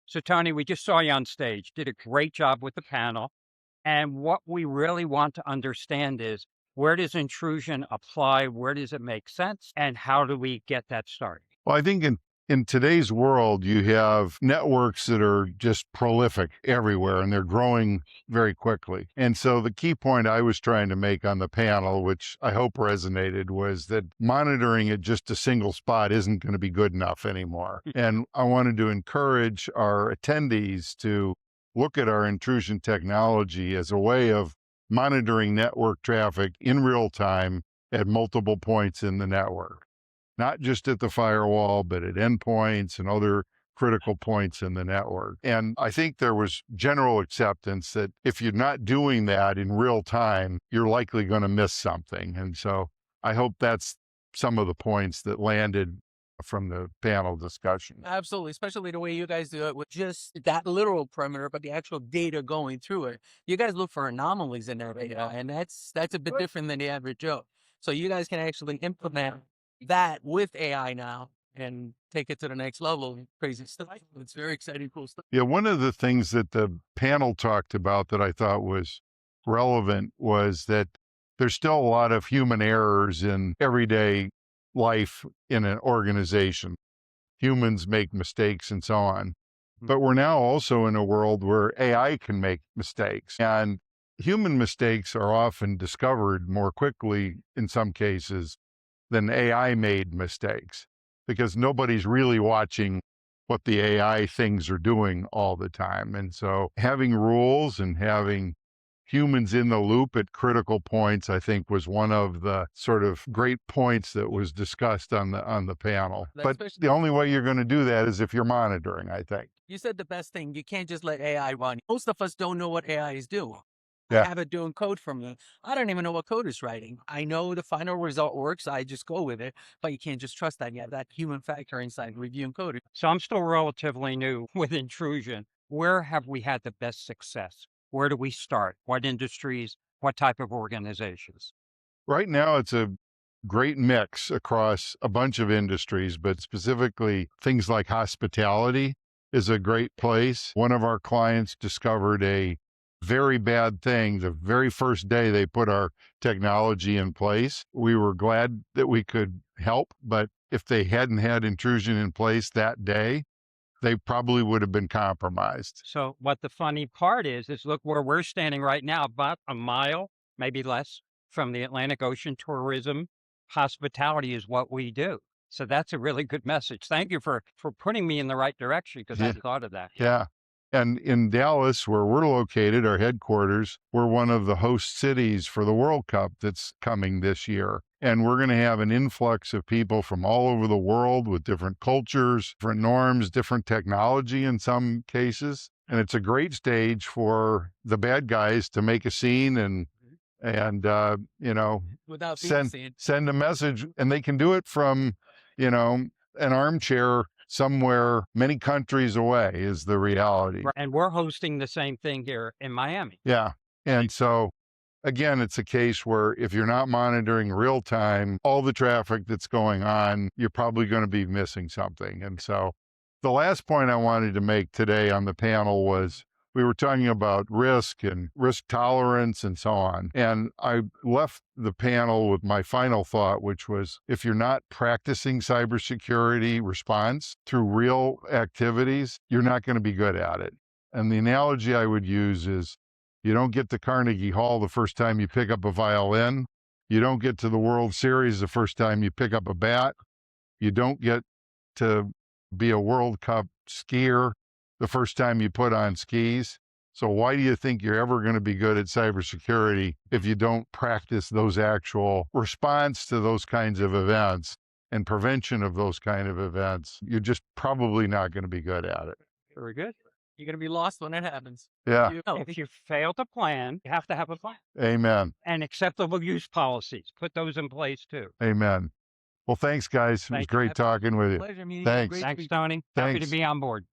So Tony, we just saw you on stage, did a great job with the panel. And what we really want to understand is, where does intrusion apply? Where does it make sense? And how do we get that started? Well, I think in today's world, you have networks that are just prolific everywhere and they're growing very quickly. And so the key point I was trying to make on the panel, which I hope resonated, was that monitoring at just a single spot isn't going to be good enough anymore. And I wanted to encourage our attendees to look at our intrusion technology as a way of monitoring network traffic in real time at multiple points in the network, not just at the firewall, but at endpoints and other critical points in the network. And I think there was general acceptance that if you're not doing that in real time, you're likely going to miss something. And so I hope that's some of the points that landed from the panel discussion. Absolutely, especially the way you guys do it with just that literal perimeter, but the actual data going through it. You guys look for anomalies in there, and that's a bit different than the average Joe. So you guys can actually implement that with AI now and take it to the next level. Crazy stuff. It's very exciting, cool stuff. Yeah, one of the things that the panel talked about that I thought was relevant was that there's still a lot of human errors in everyday life in an organization. Humans make mistakes and so on. But we're now also in a world where AI can make mistakes, and human mistakes are often discovered more quickly in some cases than AI made mistakes, because nobody's really watching what the AI things are doing all the time. And so having rules and having humans in the loop at critical points, I think, was one of the sort of great points that was discussed on the panel. But the only way you're going to do that is if you're monitoring, I think. You said the best thing. You can't just let AI run. Most of us don't know what AI is doing. Yeah. I have it doing code for me. I don't even know what code is writing. I know the final result works. I just go with it, but you can't just trust that. You have that human factor inside reviewing code. So I'm still relatively new with intrusion. Where have we had the best success? Where do we start? What industries? What type of organizations? Right now, it's a great mix across a bunch of industries, but specifically things like hospitality is a great place. One of our clients discovered a very bad thing the very first day they put our technology in place. We were glad that we could help, but if they hadn't had intrusion in place that day, they probably would have been compromised. So what the funny part is look where we're standing right now, about a mile, maybe less, from the Atlantic Ocean. Tourism, hospitality is what we do. So that's a really good message. Thank you for putting me in the right direction, because I Yeah. hadn't thought of that. Yeah. And in Dallas, where we're located, our headquarters, we're one of the host cities for the World Cup that's coming this year. And we're going to have an influx of people from all over the world with different cultures, different norms, different technology in some cases. And it's a great stage for the bad guys to make a scene and Without being send seen. send a message, and they can do it from, an armchair somewhere many countries away is the reality. And we're hosting the same thing here in Miami. Yeah. And so again, it's a case where if you're not monitoring real time, all the traffic that's going on, you're probably going to be missing something. And so the last point I wanted to make today on the panel was we were talking about risk and risk tolerance and so on. And I left the panel with my final thought, which was if you're not practicing cybersecurity response through real activities, you're not going to be good at it. And the analogy I would use is you don't get to Carnegie Hall the first time you pick up a violin. You don't get to the World Series the first time you pick up a bat. You don't get to be a World Cup skier the first time you put on skis. So why do you think you're ever going to be good at cybersecurity if you don't practice those actual response to those kinds of events and prevention of those kind of events? You're just probably not going to be good at it. Very good. You're going to be lost when it happens. Yeah. If you fail to plan, you have to have a plan. Amen. And acceptable use policies. Put those in place too. Amen. Well, thanks, guys. It was Thank you. great talking with you. Pleasure meeting you. Thanks. Great Thanks, speaking. Tony. Happy to Thanks. be on board.